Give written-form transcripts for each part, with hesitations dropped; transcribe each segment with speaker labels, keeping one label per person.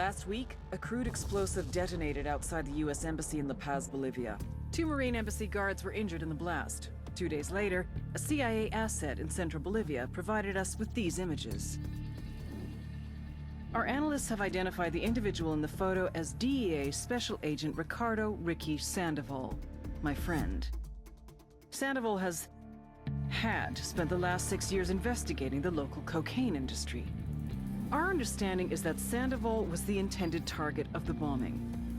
Speaker 1: Last week, a crude explosive detonated outside the U.S. Embassy in La Paz, Bolivia. 2 Marine Embassy guards were injured in the blast. 2 days later, a CIA asset in central Bolivia provided us with these images. Our analysts have identified the individual in the photo as DEA Special Agent Ricardo Ricky Sandoval, my friend. Sandoval had spent the last 6 years investigating the local cocaine industry. Our understanding is that Sandoval was the intended target of the bombing.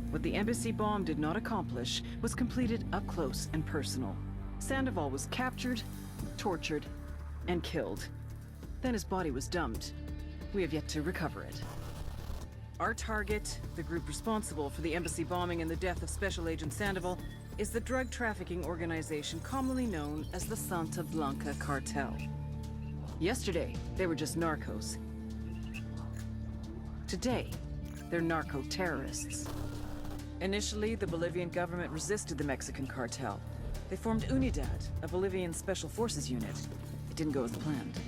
Speaker 1: What the embassy bomb did not accomplish was completed up close and personal. Sandoval was captured, tortured, and killed. Then his body was dumped. We have yet to recover it. Our target, the group responsible for the embassy bombing and the death of Special Agent Sandoval, is the drug trafficking organization commonly known as the Santa Blanca Cartel. Yesterday, they were just narcos. Today, they're narco-terrorists. Initially, the Bolivian government resisted the Mexican cartel. They formed Unidad, a Bolivian special forces unit. It didn't go as planned.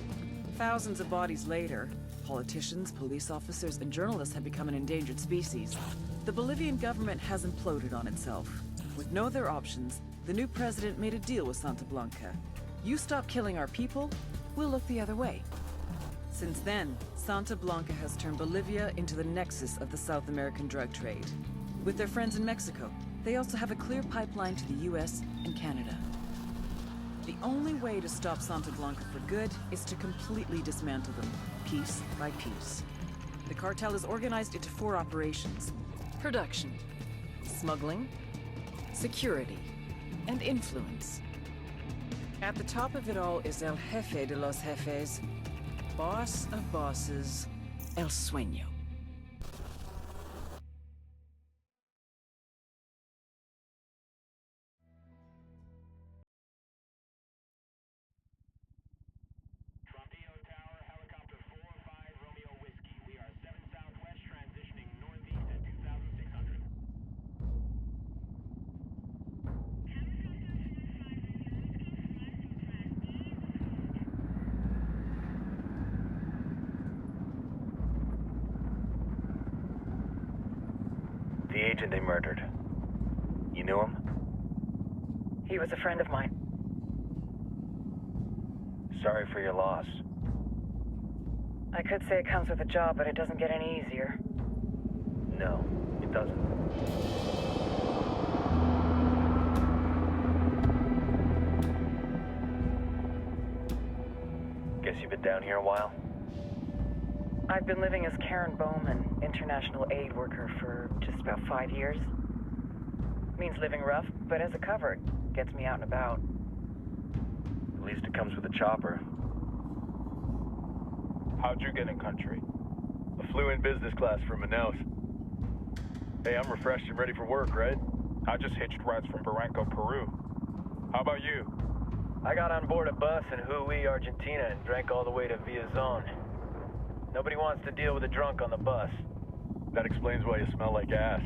Speaker 1: Thousands of bodies later, politicians, police officers, and journalists have become an endangered species. The Bolivian government has imploded on itself. With no other options, the new president made a deal with Santa Blanca. You stop killing our people, we'll look the other way. Since then, Santa Blanca has turned Bolivia into the nexus of the South American drug trade. With their friends in Mexico, they also have a clear pipeline to the US and Canada. The only way to stop Santa Blanca for good is to completely dismantle them, piece by piece. The cartel is organized into 4 operations: production, smuggling, security, and influence. At the top of it all is El Jefe de los Jefes, boss of bosses, El Sueño.
Speaker 2: The agent they murdered. You knew him?
Speaker 1: He was a friend of mine.
Speaker 2: Sorry for your loss.
Speaker 1: I could say it comes with a job, but it doesn't get any easier.
Speaker 2: No, it doesn't. Guess you've been down here a while?
Speaker 1: I've been living as Karen Bowman, international aid worker, for just about 5 years. Means living rough, but as a cover, gets me out and about.
Speaker 2: At least it comes with a chopper.
Speaker 3: How'd you get in country? I flew in business class from Manaus. Hey, I'm refreshed and ready for work, right? I just hitched rides from Barranco, Peru. How about you?
Speaker 4: I got on board a bus in Jujuy, Argentina, and drank all the way to Villazon. Nobody wants to deal with a drunk on the bus.
Speaker 3: That explains why you smell like ass.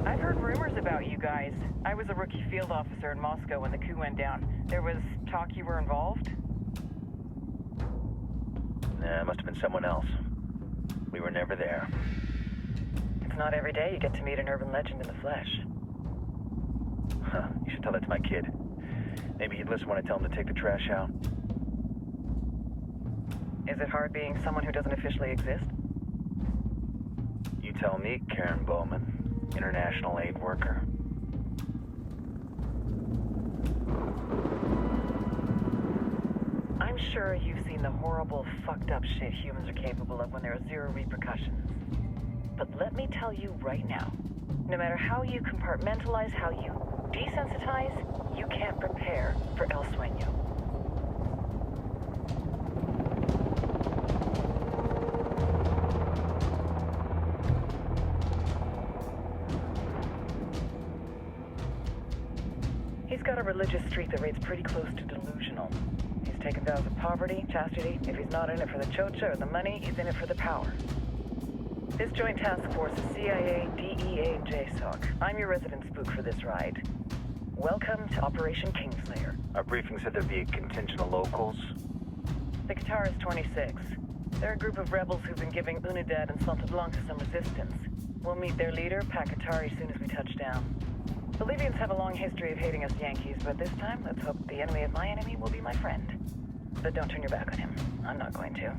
Speaker 1: I've heard rumors about you guys. I was a rookie field officer in Moscow when the coup went down. There was talk you were involved?
Speaker 2: Nah, it must have been someone else. We were never there.
Speaker 1: It's not every day you get to meet an urban legend in the flesh.
Speaker 2: Huh, you should tell that to my kid. Maybe he'd listen when I tell him to take the trash out.
Speaker 1: Is it hard being someone who doesn't officially exist?
Speaker 2: You tell me, Karen Bowman, international aid worker.
Speaker 1: I'm sure you've seen the horrible, fucked up shit humans are capable of when there are 0 repercussions. But let me tell you right now, no matter how you compartmentalize, how you desensitize, you can't prepare for El Sueño. He's got a religious streak that rates pretty close to delusional. He's taken vows of poverty, chastity. If he's not in it for the chocha or the money, he's in it for the power. This joint task force is CIA, DEA, and JSOC. I'm your resident spook for this ride. Welcome to Operation Kingslayer.
Speaker 2: Our briefing said there'd be a contingent of locals.
Speaker 1: The Qatar 26. They're a group of rebels who've been giving Unidad and Santa Blanca some resistance. We'll meet their leader, Pakatari, soon as we touch down. Bolivians have a long history of hating us Yankees, but this time, let's hope the enemy of my enemy will be my friend. But don't turn your back on him. I'm not going to.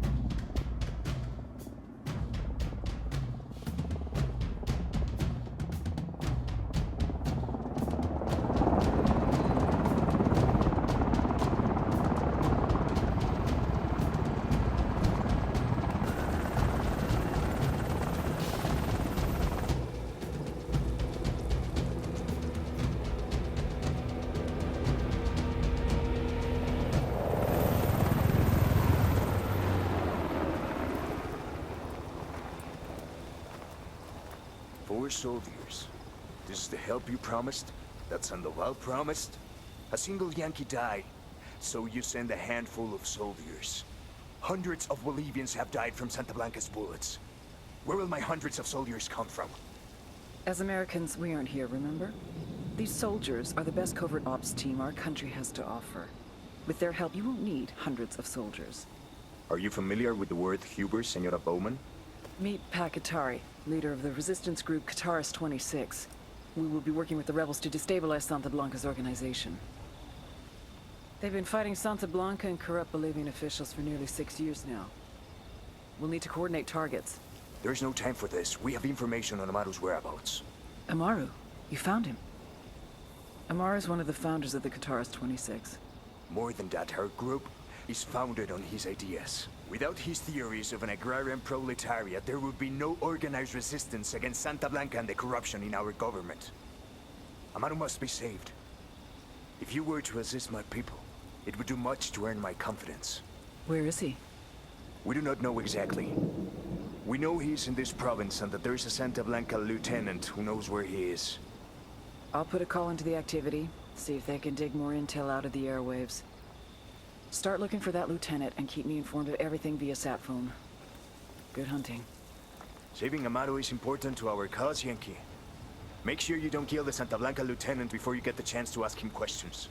Speaker 5: Four soldiers. This is the help you promised? That Sandoval promised? A single Yankee died, so you send a handful of soldiers. Hundreds of Bolivians have died from Santa Blanca's bullets. Where will my hundreds of soldiers come from?
Speaker 1: As Americans, we aren't here, remember? These soldiers are the best covert ops team our country has to offer. With their help, you won't need hundreds of soldiers.
Speaker 5: Are you familiar with the word Huber, Senora Bowman?
Speaker 1: Meet Pakatari, leader of the resistance group Qatar 26. We will be working with the rebels to destabilize Santa Blanca's organization. They've been fighting Santa Blanca and corrupt Bolivian officials for nearly 6 years now. We'll need to coordinate targets.
Speaker 5: There's no time for this. We have information on Amaru's whereabouts.
Speaker 1: Amaru? You found him? Amaru is one of the founders of the Qatar 26.
Speaker 5: More than that, her group is founded on his ideas. Without his theories of an agrarian proletariat, there would be no organized resistance against Santa Blanca and the corruption in our government. Amaru must be saved. If you were to assist my people, it would do much to earn my confidence.
Speaker 1: Where is he?
Speaker 5: We do not know exactly. We know he's in this province and that there is a Santa Blanca lieutenant who knows where he is.
Speaker 1: I'll put a call into the activity, see if they can dig more intel out of the airwaves. Start looking for that lieutenant and keep me informed of everything via sat phone. Good hunting.
Speaker 5: Saving Amaru is important to our cause, Yankee. Make sure you don't kill the Santa Blanca lieutenant before you get the chance to ask him questions.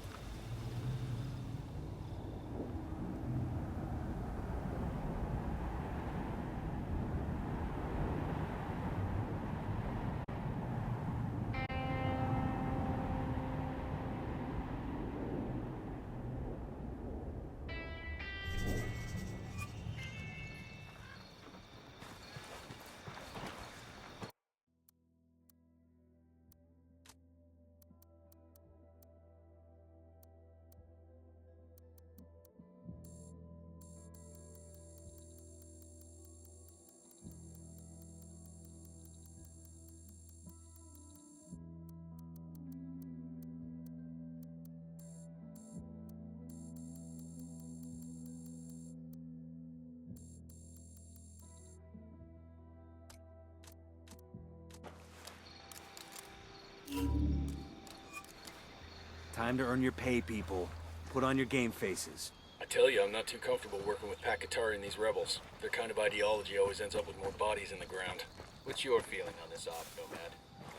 Speaker 6: Time to earn your pay, people. Put on your game faces.
Speaker 7: I tell you, I'm not too comfortable working with Pakatari and these rebels. Their kind of ideology always ends up with more bodies in the ground. What's your feeling on this op, Nomad?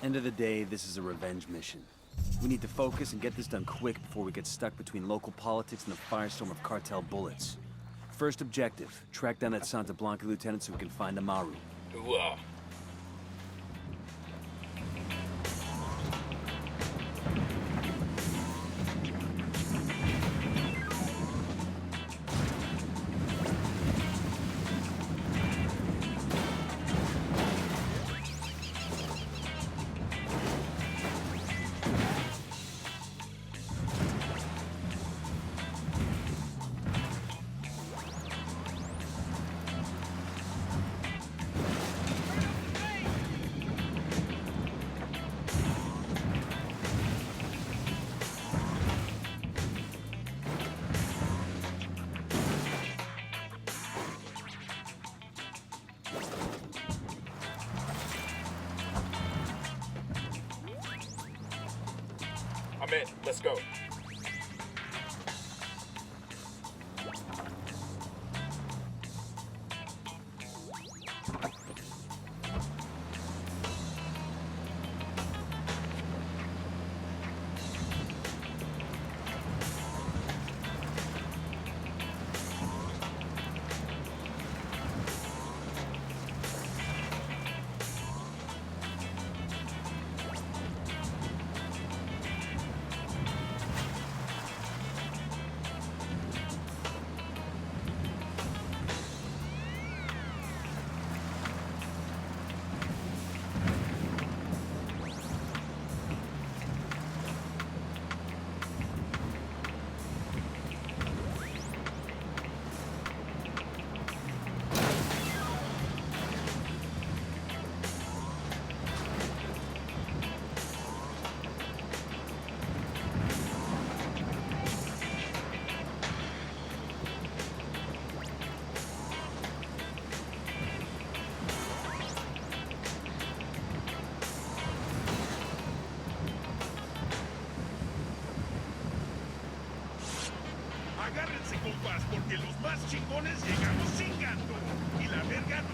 Speaker 6: End of the day, this is a revenge mission. We need to focus and get this done quick before we get stuck between local politics and the firestorm of cartel bullets. First objective, track down that Santa Blanca lieutenant so we can find Amaru.
Speaker 7: Ooh-ah. I'm in. Let's go.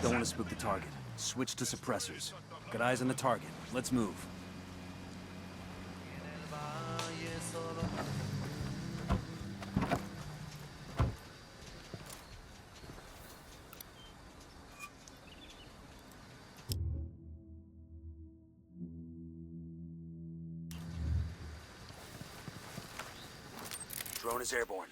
Speaker 6: Don't want to spook the target. Switch to suppressors. Got eyes on the target. Let's move. Drone is airborne.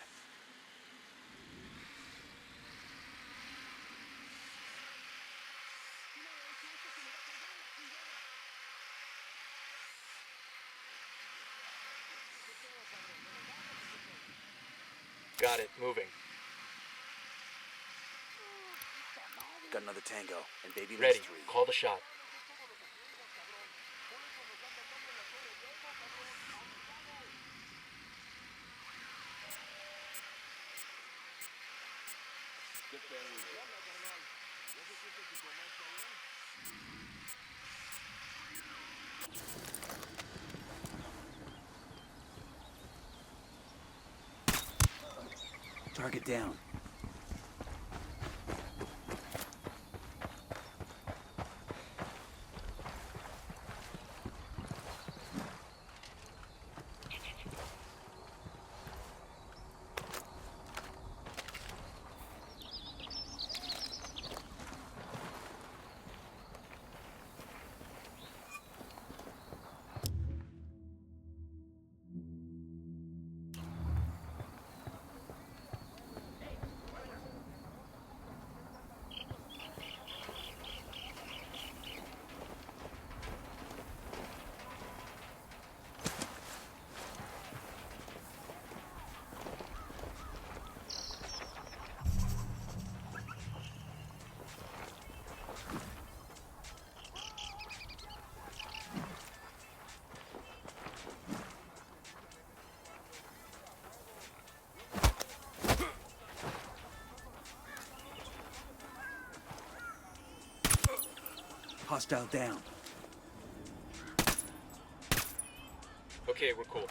Speaker 7: Got it, moving.
Speaker 6: Got another tango, and baby
Speaker 7: Ready,
Speaker 6: needs 3.
Speaker 7: call the shot.
Speaker 6: Target down. Hostile down.
Speaker 7: Okay, we're cool.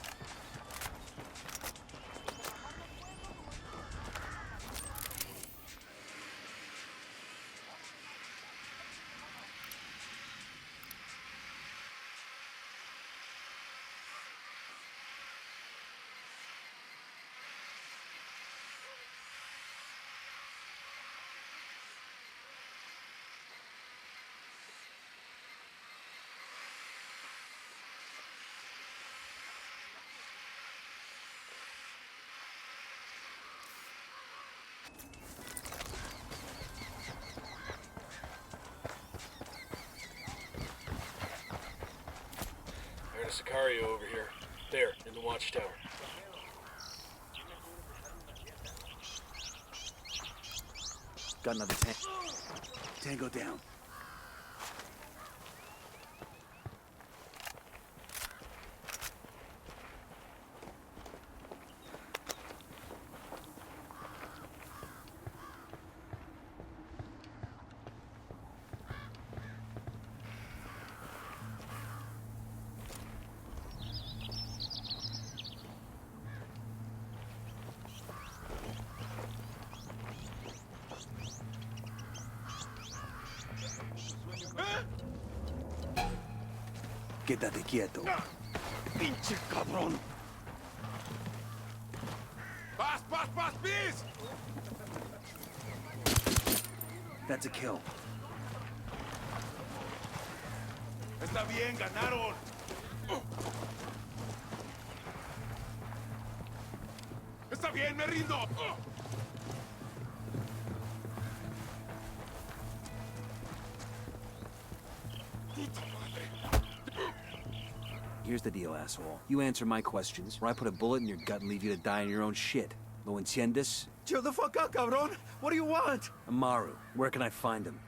Speaker 7: There's a Sicario over here. There, in the watchtower.
Speaker 6: Got another tango down. Quédate quieto.
Speaker 8: ¡Pinche cabrón! ¡Paz, paz, paz, please!
Speaker 6: That's a kill.
Speaker 8: Está bien, ganaron. Está bien, me rindo. Puta madre.
Speaker 6: Here's the deal, asshole. You answer my questions, or I put a bullet in your gut and leave you to die in your own shit. ¿Lo entiendes?
Speaker 8: Chill the fuck out, cabrón. What do you want?
Speaker 6: Amaru, where can I find him?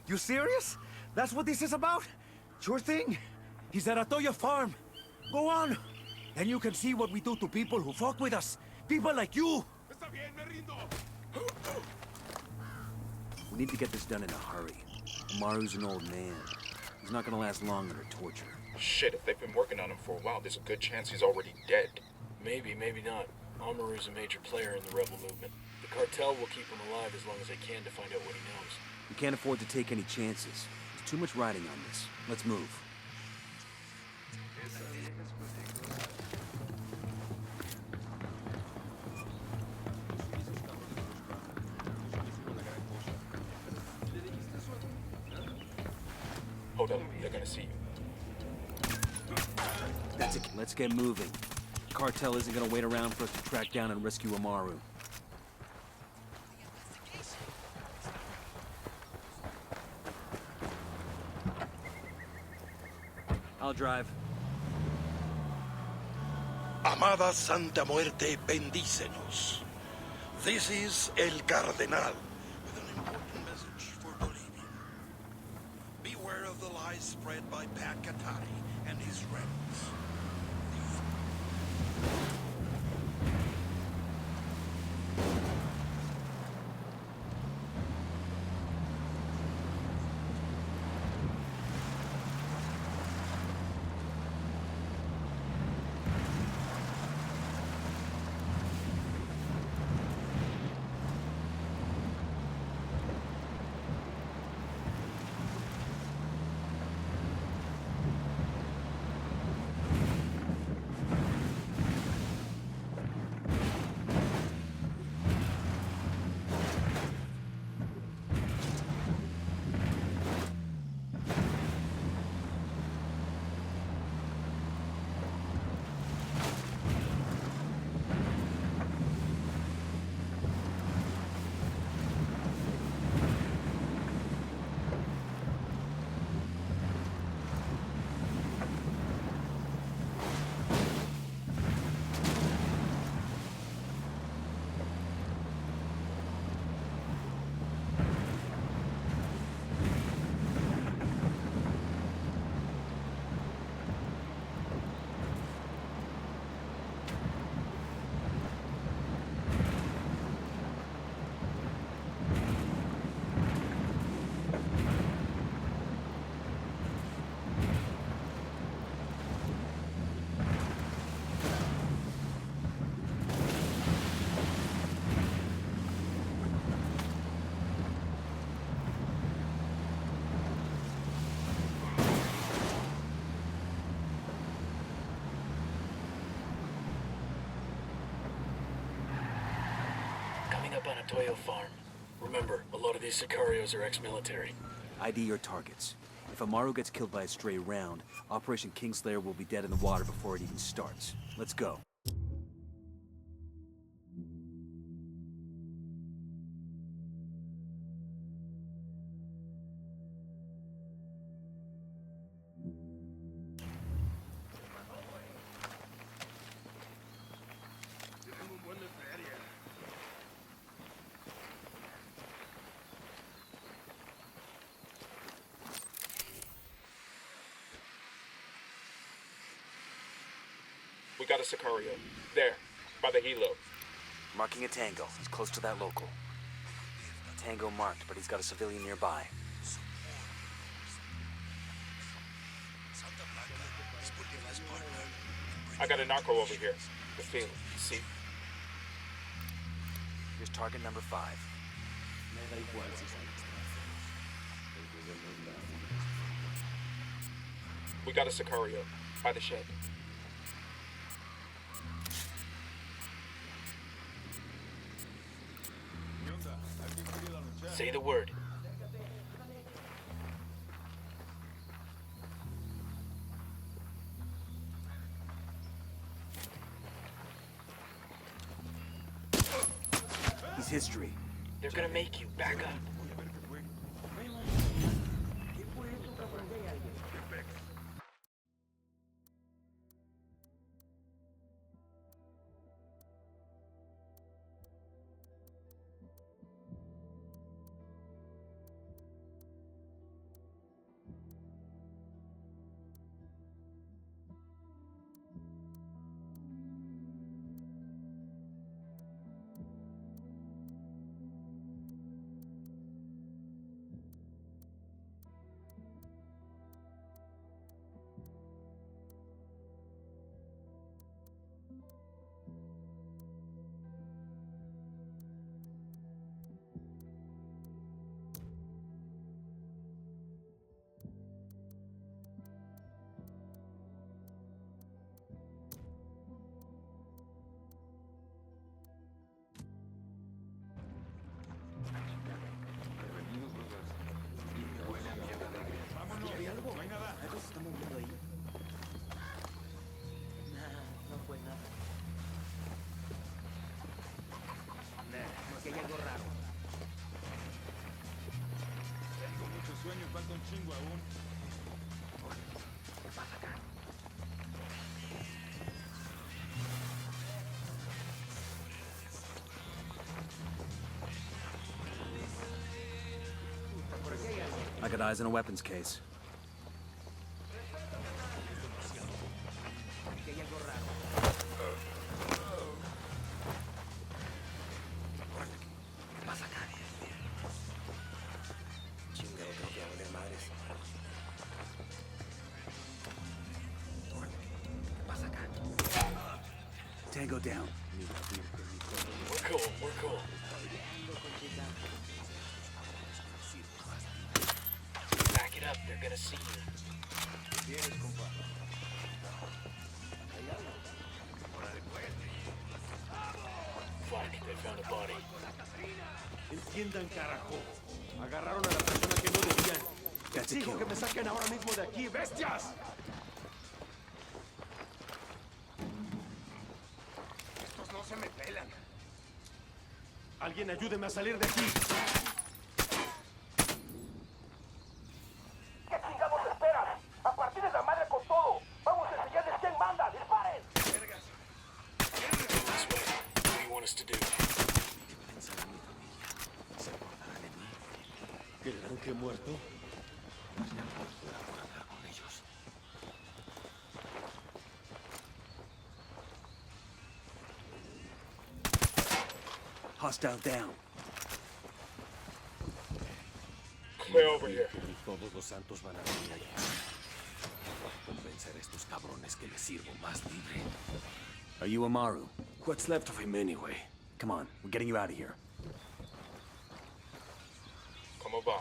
Speaker 8: You serious? That's what this is about? Sure thing. He's at Atoya Farm. Go on. Then you can see what we do to people who fuck with us. People like you. Está bien, me rindo.
Speaker 6: We need to get this done in a hurry. Amaru's an old man. He's not gonna last long under torture.
Speaker 3: Shit, if they've been working on him for a while, there's a good chance he's already dead.
Speaker 7: Maybe, maybe not. Amaru's a major player in the rebel movement. The cartel will keep him alive as long as they can to find out what he knows.
Speaker 6: We can't afford to take any chances. There's too much riding on this. Let's move.
Speaker 7: Hold up, they're gonna see you.
Speaker 6: That's it. Let's get moving. The cartel isn't gonna wait around for us to track down and rescue Amaru. I'll drive.
Speaker 9: Amada Santa Muerte, bendícenos. This is El Cardenal with an important message for Bolivia. Beware of the lies spread by Pacatari and his rebels.
Speaker 7: Coming up on a Toyo farm. Remember, a lot of these Sicarios are ex-military.
Speaker 6: ID your targets. If Amaru gets killed by a stray round, Operation Kingslayer will be dead in the water before it even starts. Let's go.
Speaker 7: We got a Sicario. There, by the helo.
Speaker 6: Marking a Tango. He's close to that local. Tango marked, but he's got a civilian nearby.
Speaker 7: I got a narco over here. The field. See?
Speaker 6: Here's target number 5.
Speaker 7: We got a Sicario. By the shed. Say the word.
Speaker 6: He's history.
Speaker 7: They're gonna make you back up.
Speaker 6: got eyes on a weapons case. Tango down.
Speaker 7: We're cool, we're cool. Back it up, they're gonna see you. Fuck, they found a body.
Speaker 8: Entiendan, carajo. Agarraron a la persona que no debían.
Speaker 6: That's a
Speaker 8: Digo
Speaker 6: kill.
Speaker 8: que me saquen ahora mismo de aquí, bestias. Estos no se me pelan. Alguien ayúdeme a salir de aquí.
Speaker 9: ¿Qué chingados esperan? ¡A partir de la madre con todo! ¡Vamos a enseñarles quién manda! ¡Disparen!
Speaker 7: This way. What do you want us to do?
Speaker 8: ¿Que el ángel muerto?
Speaker 6: Hostile down.
Speaker 7: Clear over here.
Speaker 8: Y todos los santos van a venir allá. Convencer a estos cabrones que les sirvo más libre.
Speaker 6: Are you Amaru?
Speaker 8: What's left of him anyway?
Speaker 6: Come on, we're getting you out of here.
Speaker 7: Como va?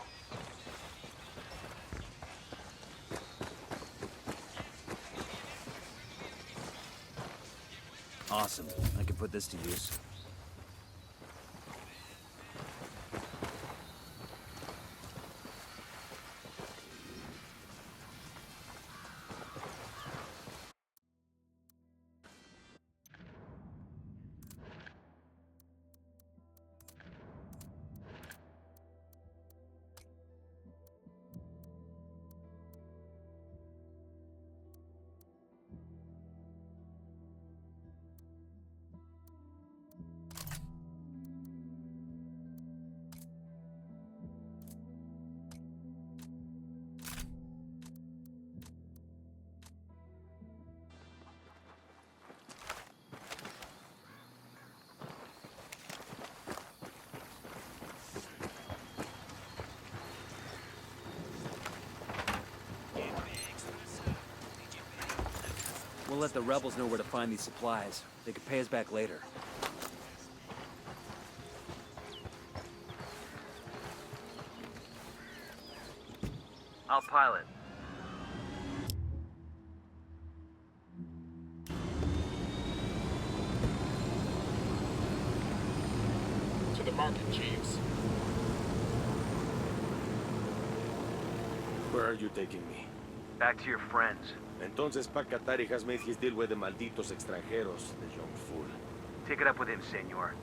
Speaker 6: Awesome. I can put this to use. We'll let the rebels know where to find these supplies. They could pay us back later. I'll pilot.
Speaker 7: To the market, Jeeves.
Speaker 8: Where are you taking me?
Speaker 6: Back to your friends.
Speaker 8: Entonces, Pacatari has made his deal with the malditos extranjeros, the young fool.
Speaker 6: Take it up with him, senor.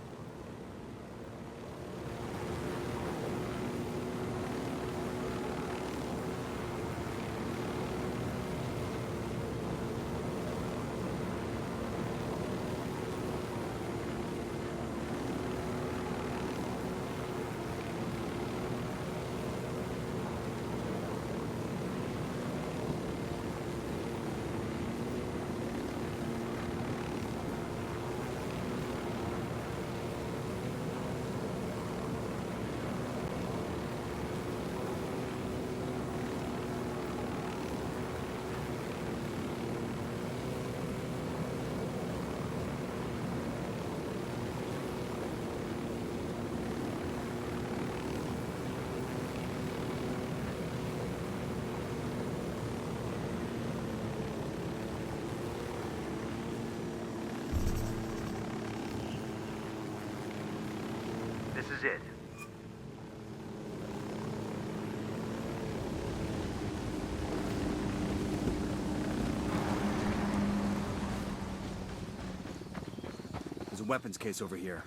Speaker 6: This is it. There's a weapons case over here.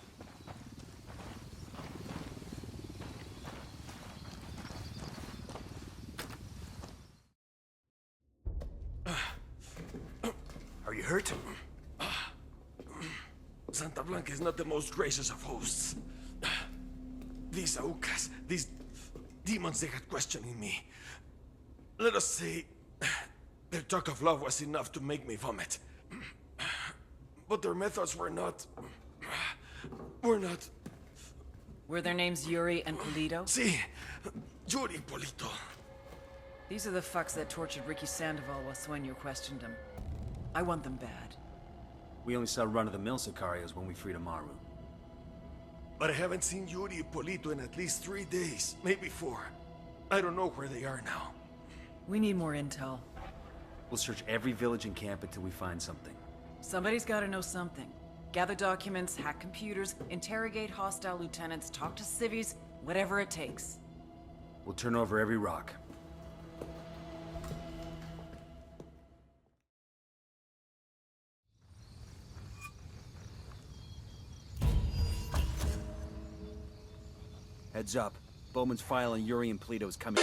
Speaker 5: Are you hurt?
Speaker 8: Santa Blanca is not the most gracious of hosts. These Aucas, these
Speaker 9: demons they had questioning me. Let us say, their talk of love was enough to make me vomit. But their methods were not...
Speaker 1: Were their names Yuri and Polito?
Speaker 9: See, Yuri Polito.
Speaker 1: These are the fucks that tortured Ricky Sandoval while Sueño questioned him. I want them bad.
Speaker 6: We only saw run-of-the-mill Sicarios when we freed Amaru.
Speaker 9: But I haven't seen Yuri Polito in at least 3 days, maybe 4. I don't know where they are now.
Speaker 1: We need more intel.
Speaker 6: We'll search every village and camp until we find something.
Speaker 1: Somebody's gotta know something. Gather documents, hack computers, interrogate hostile lieutenants, talk to civvies, whatever it takes.
Speaker 6: We'll turn over every rock. Heads up. Bowman's file on Yuri and Polito is coming.